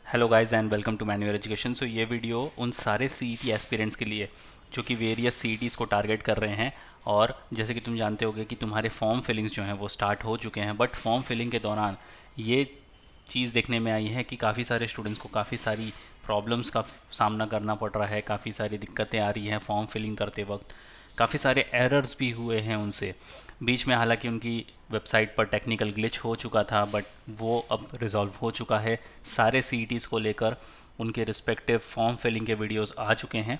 Hello guys and welcome to manual education. So ये video उन सारे सीईटी एस्पिरेंट्स के लिए जो कि वेरियस सीईटीज़ को टारगेट कर रहे हैं। और जैसे कि तुम जानते होगे कि तुम्हारे फॉर्म फिलिंग्स जो हैं वो स्टार्ट हो चुके हैं, बट फॉर्म फिलिंग के दौरान ये चीज़ देखने में आई है कि काफ़ी सारे स्टूडेंट्स को काफ़ी सारी प्रॉब्लम्स का सामना करना पड़ रहा है, काफ़ी सारी दिक्कतें आ रही हैं फॉर्म फिलिंग करते वक्त। काफ़ी सारे एरर्स भी हुए हैं उनसे बीच में, हालांकि उनकी वेबसाइट पर टेक्निकल ग्लिच हो चुका था बट वो अब रिजॉल्व हो चुका है। सारे सीईटीज़ को लेकर उनके रिस्पेक्टिव फॉर्म फिलिंग के वीडियोस आ चुके हैं।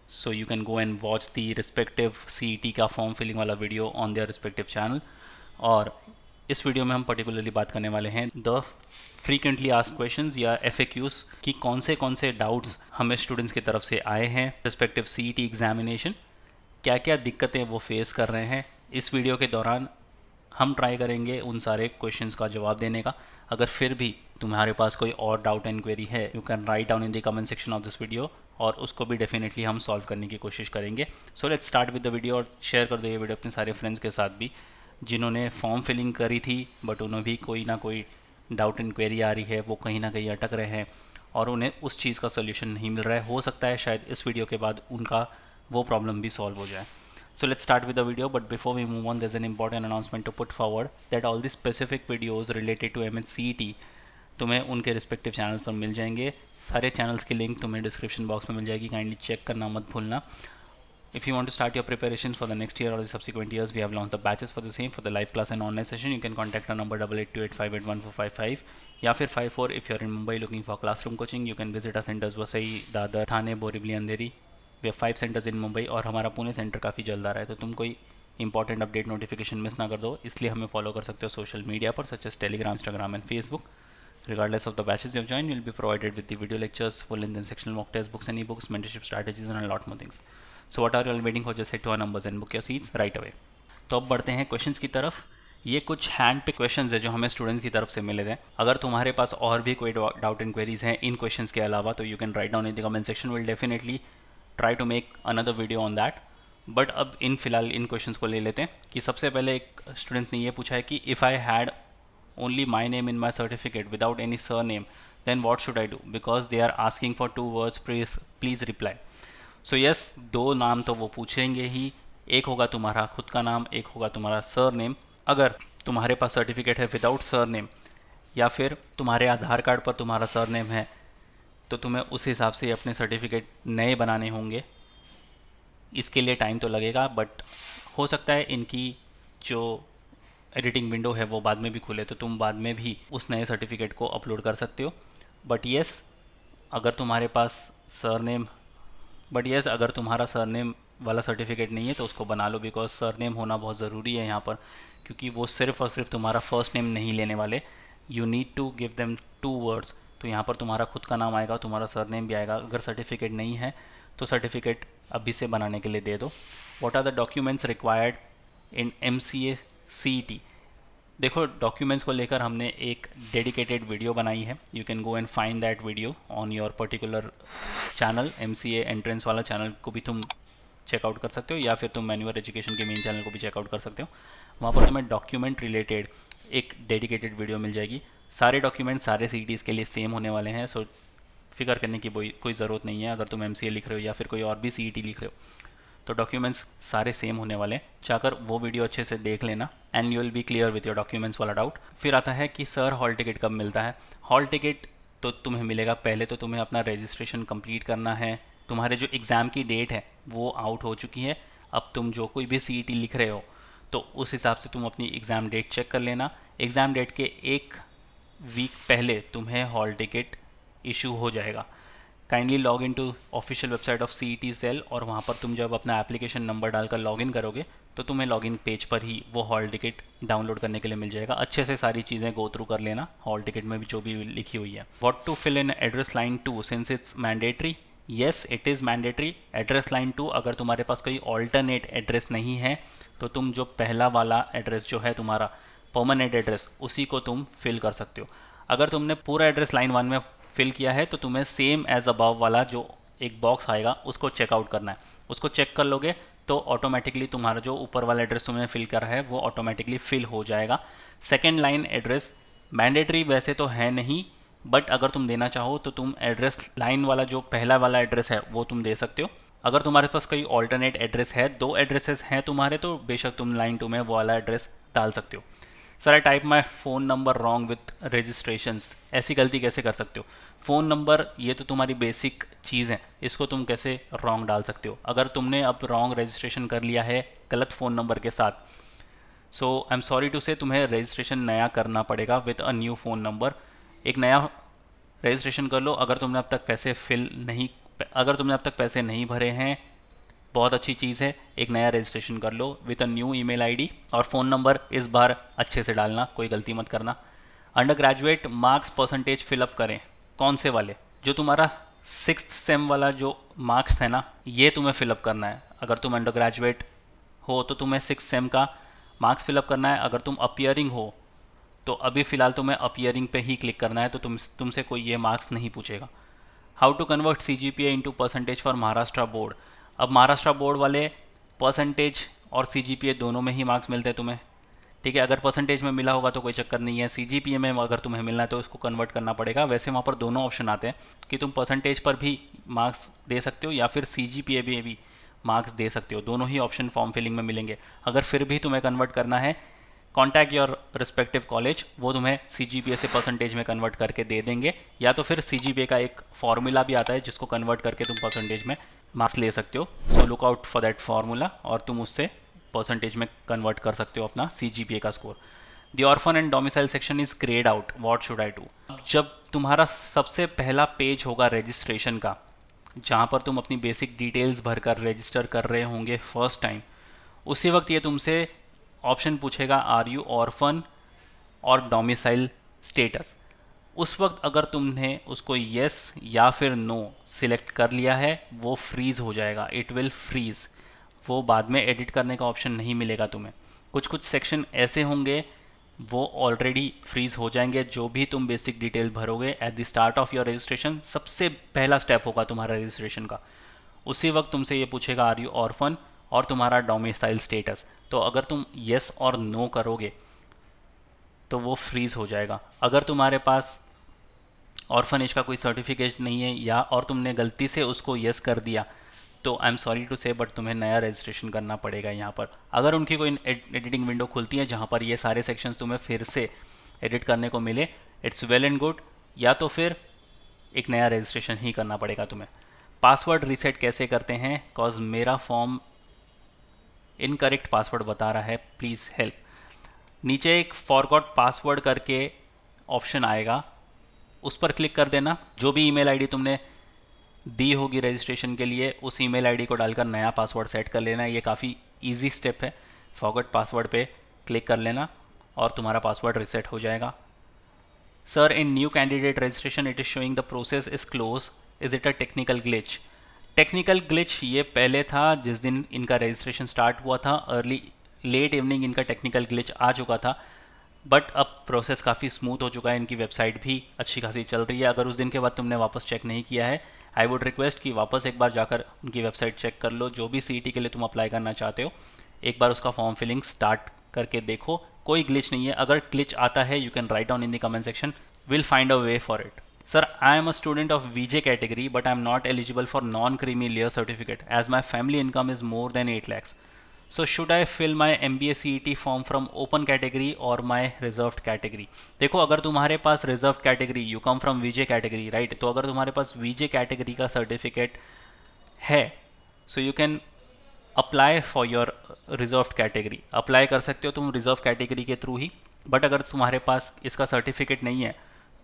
So you can go and watch the respective CET का फॉर्म फिलिंग वाला video on their respective channel. और इस वीडियो में हम पर्टिकुलरली बात करने वाले हैं द फ्रीक्वेंटली आस्क्ड क्वेश्चंस या एफएक्यूज कि कौन से डाउट्स हमें स्टूडेंट्स की तरफ से आए हैं रिस्पेक्टिव सीईटी एग्जामिनेशन, क्या क्या दिक्कतें वो फेस कर रहे हैं। इस वीडियो के दौरान हम ट्राई करेंगे उन सारे क्वेश्चंस का जवाब देने का। अगर फिर भी तुम्हारे पास कोई और डाउट एंड क्वेरी है, you can write down in the comment section of this video और उसको भी डेफिनेटली हम सॉल्व करने की कोशिश करेंगे। So let's start with the video और शेयर कर दो ये वीडियो अपने सारे फ्रेंड्स के साथ भी जिन्होंने फॉर्म फिलिंग करी थी बट उन्हें भी कोई ना कोई डाउट एंड क्वेरी आ रही है, वो कहीं ना कहीं अटक रहे हैं और उन्हें उस चीज़ का सोल्यूशन नहीं मिल रहा है। हो सकता है शायद इस वीडियो के बाद उनका वो प्रॉब्लम भी सॉल्व हो जाए। So let's start with the video, but before we move on, there's an important announcement to put forward that all the specific videos related to MHCET तुम्हें उनके रिस्पेक्टिव चैनल्स पर मिल जाएंगे। सारे चैनल्स की link तुम्हें description box में मिल जाएगी, kindly check करना मत भूलना। If you want to start your preparations for the next year or the subsequent years, we have launched the batches for the same for the live class and online session. You can contact our number 8828581455 या फिर 54। If you're in Mumbai looking for classroom coaching, you can visit our centers Vasai, Dadar, Thane, Borivali, Andheri. We have 5 centers in Mumbai और हमारा Pune centre काफ़ी जल्द आ रहा है, तो तुम कोई इंपॉर्टेंट अपडेट नोटिफिकेशन मिस ना कर दो, इसलिए हमें फॉलो कर सकते हो सोशल मीडिया पर such as Telegram, Instagram and Facebook. Regardless of the batches you have joined, you'll be provided with the video lectures, full length and sectional mock test books and ebooks, mentorship strategies and a lot more things. So what are you all waiting for? Just head to our numbers and book your seats right away. तो अब बढ़ते हैं questions की तरफ। ये कुछ hand pick questions है जो हमें स्टूडेंट्स की तरफ से मिले थे। अगर तुम्हारे पास और भी कोई डाउट एंड क्वेरीज हैं इन क्वेश्चंस के अलावा तो you can write down in the comment section, will definitely try to make another video on that. But अब इन फिलहाल इन क्वेश्चंस को ले लेते हैं कि सबसे पहले एक स्टूडेंट ने ये पूछा है कि if I had only my name in my certificate without any surname, then what should I do? Because they are asking for 2 words, please reply. So yes, 2 नाम तो वो पूछेंगे ही। एक होगा तुम्हारा खुद का नाम, एक होगा तुम्हारा सर नेम। अगर तुम्हारे पास सर्टिफिकेट है विदाउट सर नेम या फिर तुम्हारे आधार कार्ड पर तुम्हारा सर नेम है तो तुम्हें उस हिसाब से अपने सर्टिफिकेट नए बनाने होंगे। इसके लिए टाइम तो लगेगा बट हो सकता है इनकी जो एडिटिंग विंडो है वो बाद में भी खुले तो तुम बाद में भी उस नए सर्टिफिकेट को अपलोड कर सकते हो। बट येस अगर तुम्हारे पास सरनेम अगर तुम्हारा सरनेम वाला सर्टिफिकेट नहीं है तो उसको बना लो, बिकॉज सरनेम होना बहुत ज़रूरी है यहाँ पर, क्योंकि वो सिर्फ और सिर्फ तुम्हारा फर्स्ट नेम नहीं लेने वाले। You need to give them 2 words. तो यहाँ पर तुम्हारा खुद का नाम आएगा, तुम्हारा सरनेम भी आएगा। अगर सर्टिफिकेट नहीं है तो सर्टिफिकेट अभी से बनाने के लिए दे दो। What are the documents required in MCA CET? देखो, डॉक्यूमेंट्स को लेकर हमने एक डेडिकेटेड वीडियो बनाई है। You can go and find that video on your particular channel. MCA entrance वाला चैनल को भी तुम चेकआउट कर सकते हो या फिर तुम मैन्युअल एजुकेशन के मेन चैनल को भी चेकआउट कर सकते हो। वहाँ पर तुम्हें डॉक्यूमेंट रिलेटेड एक डेडिकेटेड वीडियो मिल जाएगी। सारे डॉक्यूमेंट सारे CETs के लिए सेम होने वाले हैं, सो फिक्र करने की कोई ज़रूरत नहीं है। अगर तुम MCA लिख रहे हो या फिर कोई और भी CET लिख रहे हो तो डॉक्यूमेंट्स सारे सेम होने वाले हैं। चाहकर वो वीडियो अच्छे से देख लेना and you will be clear with your documents वाला डाउट। फिर आता है कि सर हॉल टिकट कब मिलता है। हॉल टिकट तो तुम्हें मिलेगा, पहले तो तुम्हें अपना रजिस्ट्रेशन कंप्लीट करना है। तुम्हारे जो एग्ज़ाम की डेट है वो आउट हो चुकी है। अब तुम जो कोई भी CET लिख रहे हो तो उस हिसाब से तुम अपनी एग्ज़ाम डेट चेक कर लेना। एग्ज़ाम डेट के 1 वीक पहले तुम्हें हॉल टिकट इशू हो जाएगा। Kindly log in to official website of CET cell और वहाँ पर तुम जब अपना एप्लीकेशन नंबर डालकर लॉगिन करोगे तो तुम्हें लॉगिन पेज पर ही वो हॉल टिकट डाउनलोड करने के लिए मिल जाएगा। अच्छे से सारी चीज़ें गो थ्रू कर लेना, हॉल टिकट में भी जो भी लिखी हुई है। What to fill in address line 2 since it's mandatory? Yes, it is mandatory. Address line 2, अगर तुम्हारे पास कोई ऑल्टरनेट एड्रेस नहीं है तो तुम जो पहला वाला एड्रेस जो है तुम्हारा परमानेंट एड्रेस उसी को तुम फिल कर सकते हो। अगर तुमने पूरा एड्रेस लाइन 1 में फिल किया है तो तुम्हें सेम एज अबव वाला जो एक बॉक्स आएगा उसको चेकआउट करना है। उसको चेक कर लोगे तो ऑटोमेटिकली तुम्हारा जो ऊपर वाला एड्रेस तुमने फिल करा है वो ऑटोमेटिकली फिल हो जाएगा। सेकेंड लाइन एड्रेस मैंडेटरी वैसे तो है नहीं, बट अगर तुम देना चाहो तो तुम एड्रेस लाइन वाला जो पहला वाला एड्रेस है वो तुम दे सकते हो। अगर तुम्हारे पास कोई ऑल्टरनेट एड्रेस है, 2 एड्रेसेस हैं तुम्हारे, तो बेशक तुम लाइन 2 में वो वाला एड्रेस डाल सकते हो। Sir I type my phone number wrong with registrations, ऐसी गलती कैसे कर सकते हो? फ़ोन नंबर ये तो तुम्हारी बेसिक चीज़ है, इसको तुम कैसे रॉन्ग डाल सकते हो? अगर तुमने अब रॉन्ग रजिस्ट्रेशन कर लिया है गलत फ़ोन नंबर के साथ, सो आई एम सॉरी टू से तुम्हें रजिस्ट्रेशन नया करना पड़ेगा with a new phone number. एक नया रजिस्ट्रेशन कर लो। अगर तुमने अब तक पैसे नहीं भरे हैं, बहुत अच्छी चीज़ है, एक नया रजिस्ट्रेशन कर लो with a new email ID, और फ़ोन नंबर इस बार अच्छे से डालना, कोई गलती मत करना। Undergraduate marks percentage fill up करें, कौन से वाले? जो तुम्हारा 6th सेम वाला जो मार्क्स है ना, ये तुम्हें फिलअप करना है। अगर तुम अंडर ग्रेजुएट हो तो तुम्हें 6th सेम का मार्क्स फिलअप करना है। अगर तुम अपियरिंग हो तो अभी फ़िलहाल तुम्हें अपियरिंग पे ही क्लिक करना है, तो तुमसे कोई ये मार्क्स नहीं पूछेगा। How to convert CGPA into percentage for Maharashtra board. अब महाराष्ट्र बोर्ड वाले परसेंटेज और CGPA दोनों में ही मार्क्स मिलते हैं तुम्हें, ठीक है। अगर परसेंटेज में मिला होगा तो कोई चक्कर नहीं है, CGPA में अगर तुम्हें मिलना है तो इसको कन्वर्ट करना पड़ेगा। वैसे वहाँ पर दोनों ऑप्शन आते हैं कि तुम परसेंटेज पर भी मार्क्स दे सकते हो या फिर CGPA भी मार्क्स दे सकते हो, दोनों ही ऑप्शन फॉर्म फिलिंग में मिलेंगे। अगर फिर भी तुम्हें कन्वर्ट करना है, कॉन्टैक्ट योर रिस्पेक्टिव कॉलेज, वो तुम्हें CGPA से परसेंटेज में कन्वर्ट करके दे देंगे, या तो फिर CGPA का एक फॉर्मूला भी आता है जिसको कन्वर्ट करके तुम परसेंटेज में मार्क्स ले सकते हो। So look out for that formula और तुम उससे परसेंटेज में कन्वर्ट कर सकते हो अपना CGPA का score. The orphan and domicile section is grade out, what should I do. जब तुम्हारा सबसे पहला पेज होगा रजिस्ट्रेशन का, जहाँ पर तुम अपनी बेसिक डिटेल्स भरकर रजिस्टर कर रहे होंगे फर्स्ट टाइम, उसी वक्त ये तुमसे ऑप्शन पूछेगा आर यू ऑर्फन और डोमिसाइल स्टेटस। उस वक्त अगर तुमने उसको येस या फिर नो सिलेक्ट कर लिया है, वो फ्रीज हो जाएगा, इट विल फ्रीज। वो बाद में एडिट करने का ऑप्शन नहीं मिलेगा तुम्हें। कुछ कुछ सेक्शन ऐसे होंगे वो ऑलरेडी फ्रीज हो जाएंगे, जो भी तुम बेसिक डिटेल भरोगे at the start of your registration, सबसे पहला स्टेप होगा तुम्हारा रजिस्ट्रेशन का, उसी वक्त तुमसे ये पूछेगा आर यू ऑर्फन और तुम्हारा डोमिसाइल स्टेटस। तो अगर तुम येस और नो करोगे तो वो फ्रीज हो जाएगा। अगर तुम्हारे पास ऑर्फनेज का कोई सर्टिफिकेट नहीं है या और तुमने गलती से उसको येस कर दिया, तो आई एम सॉरी टू से बट तुम्हें नया रजिस्ट्रेशन करना पड़ेगा यहाँ पर। अगर उनकी कोई एडिटिंग विंडो खुलती है जहाँ पर ये सारे सेक्शंस तुम्हें फिर से एडिट करने को मिले, इट्स वेल एंड गुड, या तो फिर एक नया रजिस्ट्रेशन ही करना पड़ेगा तुम्हें। पासवर्ड रीसेट कैसे करते हैं, कॉज मेरा फॉर्म इनकरेक्ट पासवर्ड बता रहा है, प्लीज़ हेल्प। नीचे एक फॉरगॉट पासवर्ड करके ऑप्शन आएगा, उस पर क्लिक कर देना। जो भी ईमेल आईडी तुमने दी होगी रजिस्ट्रेशन के लिए, उस ईमेल आईडी को डालकर नया पासवर्ड सेट कर लेना। ये काफ़ी इजी स्टेप है। फॉरगॉट पासवर्ड पे क्लिक कर लेना और तुम्हारा पासवर्ड रीसेट हो जाएगा। Sir in new candidate registration it is showing the process is close, is it a technical glitch. Technical glitch ये पहले था, जिस दिन इनका रजिस्ट्रेशन स्टार्ट हुआ था लेट इवनिंग इनका टेक्निकल ग्लिच आ चुका था, बट अब प्रोसेस काफ़ी स्मूथ हो चुका है, इनकी वेबसाइट भी अच्छी खासी चल रही है। अगर उस दिन के बाद तुमने वापस चेक नहीं किया है, आई वुड रिक्वेस्ट कि वापस एक बार जाकर उनकी वेबसाइट चेक कर लो। जो भी CET के लिए तुम अप्लाई करना चाहते हो, एक बार उसका फॉर्म फिलिंग स्टार्ट करके देखो, कोई ग्लिच नहीं है। अगर ग्लिच आता है you can write down in the comment section, will find a way for it. Sir, I am a student of VJ category, but I am not eligible for non-creamy layer certificate as my family income is more than 8 lakhs. So should I fill my MBA CET form from open category or my reserved category? देखो, अगर तुम्हारे पास reserved category, you come from VJ category, right? तो अगर तुम्हारे पास VJ category का certificate है, so you can apply for your reserved category. Apply कर सकते हो तुम रिजर्व कैटेगरी के थ्रू ही। बट अगर तुम्हारे पास इसका सर्टिफिकेट नहीं है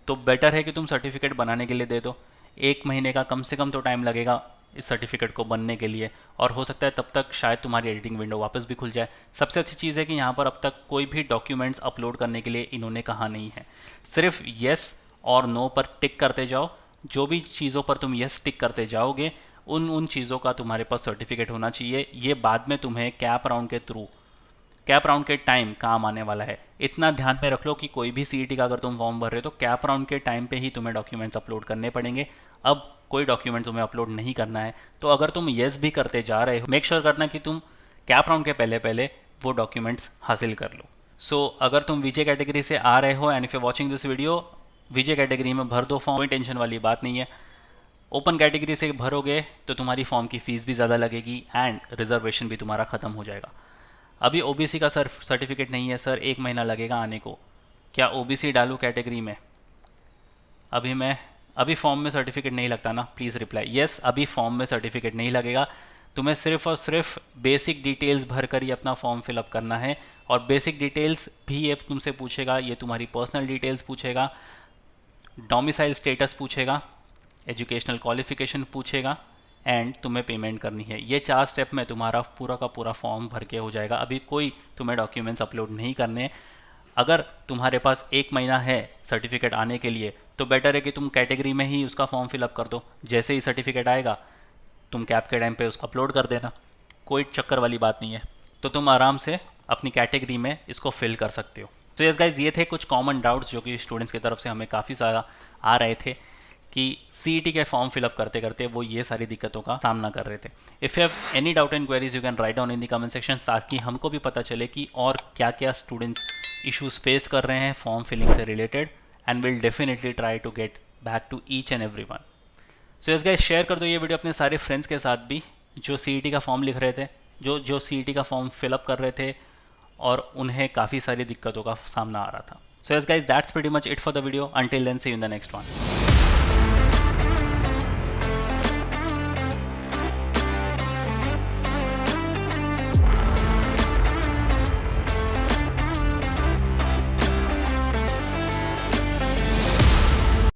तो बेटर है कि तुम सर्टिफिकेट बनाने के लिए दे दो। 1 महीने का कम से कम तो टाइम लगेगा इस सर्टिफिकेट को बनने के लिए, और हो सकता है तब तक शायद तुम्हारी एडिटिंग विंडो वापस भी खुल जाए। सबसे अच्छी चीज़ है कि यहाँ पर अब तक कोई भी डॉक्यूमेंट्स अपलोड करने के लिए इन्होंने कहा नहीं है, सिर्फ येस और नो पर टिक करते जाओ। जो भी चीज़ों पर तुम येस टिक करते जाओगे, उन चीज़ों का तुम्हारे पास सर्टिफिकेट होना चाहिए। ये बाद में तुम्हें कैप राउंड के टाइम काम आने वाला है। इतना ध्यान में रख लो कि कोई भी CET का अगर तुम फॉर्म भर रहे हो तो कैप राउंड के टाइम पे ही तुम्हें डॉक्यूमेंट्स अपलोड करने पड़ेंगे। अब कोई डॉक्यूमेंट तुम्हें अपलोड नहीं करना है, तो अगर तुम येस भी करते जा रहे हो, मेक श्योर करना कि तुम कैप राउंड के पहले पहले वो डॉक्यूमेंट्स हासिल कर लो। सो अगर तुम VJ कैटेगरी से आ रहे हो and if you watching this video, Vijay category में भर दो फॉर्म, कोई टेंशन वाली बात नहीं है। ओपन कैटेगरी से भरोगे तो तुम्हारी फॉर्म की फ़ीस भी ज़्यादा लगेगी एंड रिजर्वेशन भी तुम्हारा ख़त्म हो जाएगा। अभी ओबीसी का सर्टिफिकेट नहीं है सर, 1 महीना लगेगा आने को, क्या ओबीसी डालूँ कैटेगरी में? अभी फॉर्म में सर्टिफिकेट नहीं लगता ना, प्लीज़ रिप्लाई यस। अभी फॉर्म में सर्टिफिकेट नहीं लगेगा, तुम्हें सिर्फ और सिर्फ बेसिक डिटेल्स भर कर ही अपना फॉर्म फिलअप करना है। और बेसिक डिटेल्स भी ये तुमसे पूछेगा, ये तुम्हारी पर्सनल डिटेल्स पूछेगा, डोमिसाइल स्टेटस पूछेगा, एजुकेशनल क्वालिफिकेशन पूछेगा एंड तुम्हें पेमेंट करनी है। ये 4 स्टेप में तुम्हारा पूरा का पूरा फॉर्म भर के हो जाएगा। अभी कोई तुम्हें डॉक्यूमेंट्स अपलोड नहीं करने। अगर तुम्हारे पास 1 महीना है सर्टिफिकेट आने के लिए तो बेटर है कि तुम कैटेगरी में ही उसका फॉर्म फिलअप कर दो। जैसे ही सर्टिफिकेट आएगा तुम कैप के टाइम पे उसको अपलोड कर देना, कोई चक्कर वाली बात नहीं है। तो तुम आराम से अपनी कैटेगरी में इसको फिल कर सकते हो। तो यस गाइज, ये थे कुछ कॉमन डाउट्स जो कि स्टूडेंट्स की तरफ से हमें काफ़ी सारा आ रहे थे कि सीईटी के फॉर्म फिलअप करते करते वो ये सारी दिक्कतों का सामना कर रहे थे। If you have any doubt and queries you can write down in the comment section, ताकि हमको भी पता चले कि और क्या क्या स्टूडेंट्स इश्यूज फेस कर रहे हैं फॉर्म फिलिंग से related, and will definitely try to get back to each and every one. So yes guys, share कर दो ये वीडियो अपने सारे फ्रेंड्स के साथ भी जो सीईटी का फॉर्म लिख रहे थे, जो सीईटी का फॉर्म फिलअप कर रहे थे और उन्हें काफ़ी सारी दिक्कतों का सामना आ रहा था। So yes guys, that's pretty much it for the video. Until then, see you in the next one.